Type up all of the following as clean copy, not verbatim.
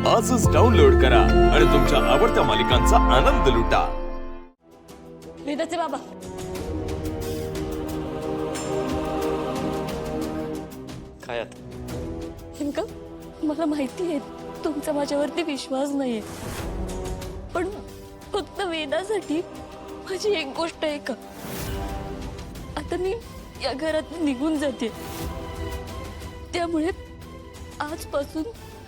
आजच डाउनलोड करा आणि तुमच्या आवडत्या मालिकांचा आनंद लुटा। वेदाचे बाबा, काय आता? नेमकं मला माहिती आहे तुमचा माझ्यावरती विश्वास नाहीये, पण फक्त वेदासाठी माझी एक गोष्ट आहे का, आता मी या घरात निघून जाते, त्यामुळे आजपासून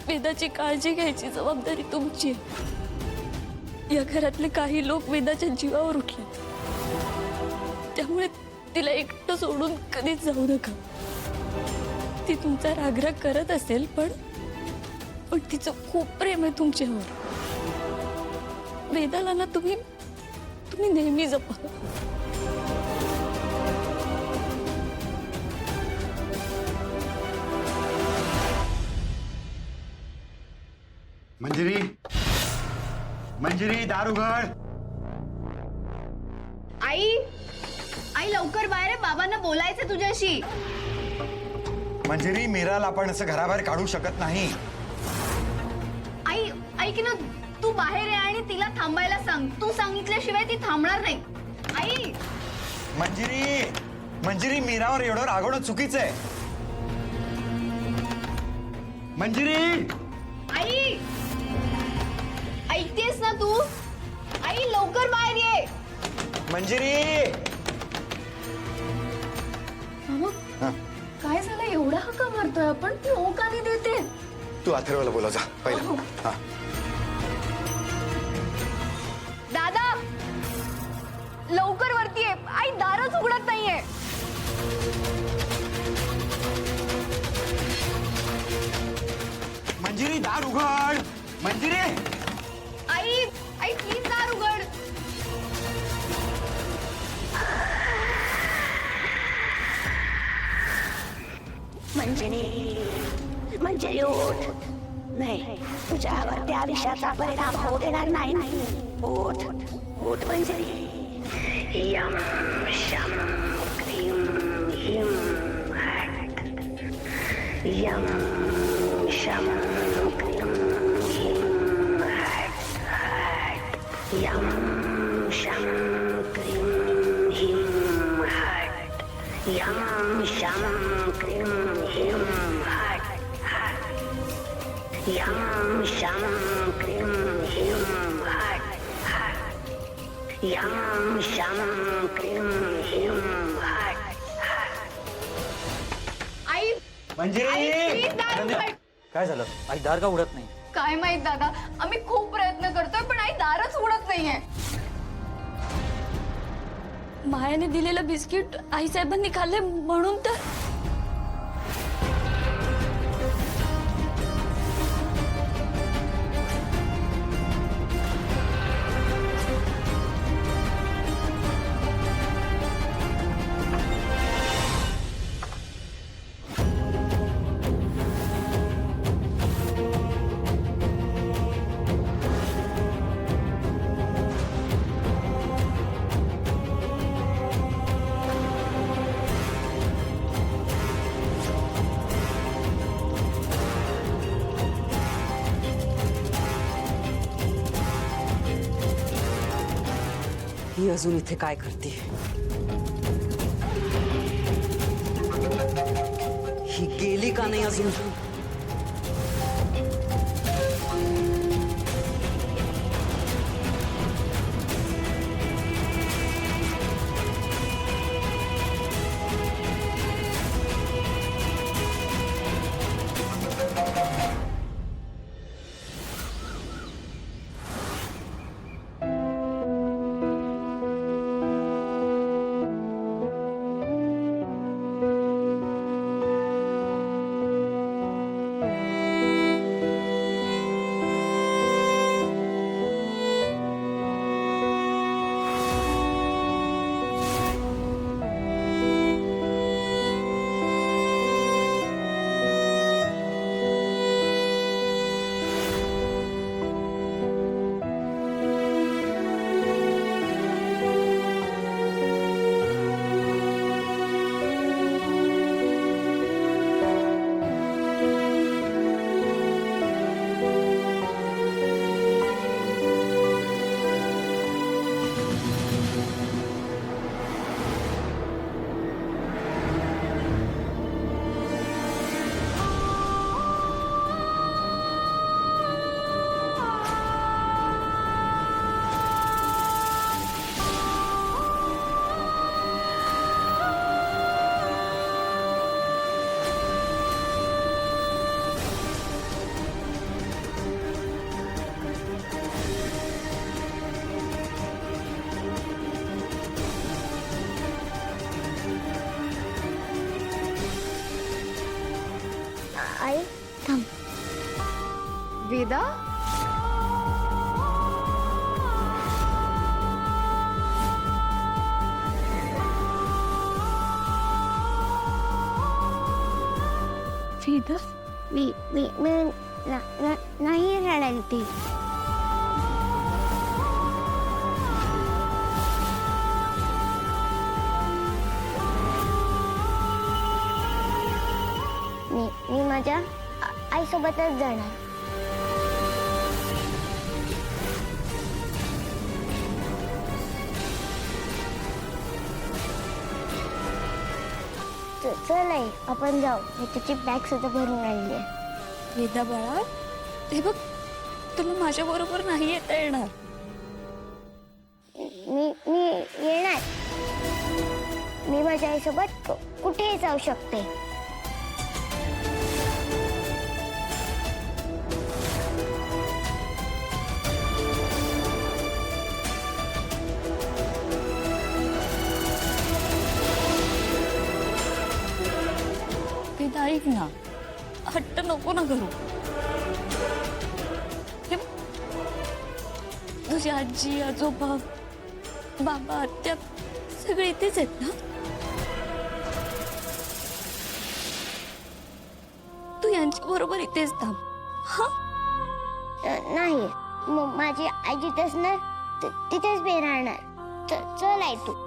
वेदाची काळजी घ्यायची जबाबदारी तुमची आहे। या घरातले काही लोक वेदाच्या जीवावर उठले, त्यामुळे तिला एकटं सोडून कधीच जाऊ नका। ती तुमचा रागराग करत असेल, पण तिचं खूप प्रेम आहे तुमच्यावर। वेदाला ना तुम्ही नेहमी जपा। मंजिरी, मंजिरी, दार उघड। आई, आई लवकर बाहेर आहे, बाबांना बोलायचं तुझ्याशी। मंजिरी, मीराला आपण असं घराबाहेर काढू शकत नाही। आई, ऐक ना, तू बाहेर आहे आणि तिला थांबायला सांग। तू सांगितल्याशिवाय ती थांबणार नाही। आई, मंजिरी, मंजिरी, मीरावर एवढं रागवणं चुकीचं आहे। मंजिरी, आई, ऐकतेस ना तू? आई लवकर बाहेर ये। मंजिरी। मामा, हा, काय झालं? एवढा हक्का मारतोय आपण? ती हो का नाही देते? तू अथर्वला बोलव जा पहिला। हा, दादा, लवकर वरती ये। आई दारच उघडत नाहीये। मंजिरी, दार उघड। मंजिरी, आई, आई प्लीज दार उघड। मंजिरी उठ, नाही तुझ्यावर त्या विषयाचा परिणाम होऊ देणार नाही। उठ उठ मंजिरी। यम शम क्रीम हिम हट, यम शम क्रीम हिम हट हट, यम शम क्रीम हिम हट, यम शम क्रीम हिम हट हट, यम शम क्रीम हिम हट हट, यम शम क्रीम हिम हट हट। आई, मंजिरी। आई प्लीज दार उघड। काय झालं? आई दार का उघडत नाही? काय माहित दादा, आम्ही खूप प्रयत्न करतोय पण आई दारच उघडत नाहीये। मायाने दिलेलं बिस्किट आई साहेबांनी खाल्ले म्हणून तर। ही अजून इथे काय करते? ही गेली का नाही अजून? वेदा वेदा मी नाही रडायला ती मी माझ्या आईसोबतच जाणार चल आई आपण जाऊ मी तिची बॅग सुद्धा भरून आणली आहे वेदा बाळा हे बघ तुला माझ्या बरोबर नाही येता येणार. मी येणार मी माझ्या आईसोबत कुठेही जाऊ शकते वेदा ऐक ना हट्ट नको ना करू. हे बघ, तुझी आजी आजोबा बाबा आत्या सगळे इथेच आहेत ना. तू यांच्या बरोबर इथेच थांब. हा नाही माझी आई जिथेच ना तिथेच मी राहणार चल आई तू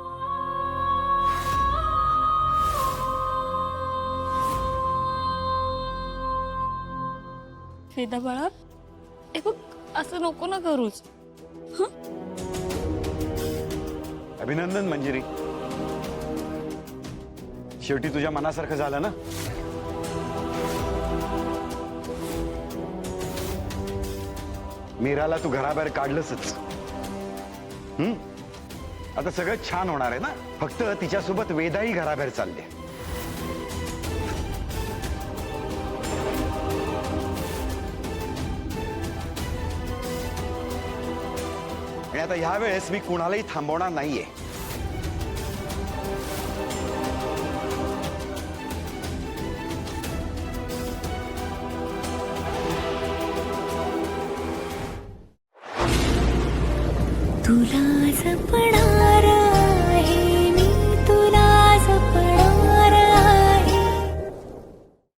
वेदा बाळा हे बघ असं नको ना करूच. अभिनंदन मंजिरी, शेवटी तुझ्या मनासारखं झालं ना. मीराला तू घराबाहेर काढलंच. आता सगळं छान होणार आहे ना. फक्त तिच्यासोबत वेदाही घराबाहेर चालले. आणि आता ह्या वेळेस मी कुणालाही थांबवणार नाहीये. तुला जपण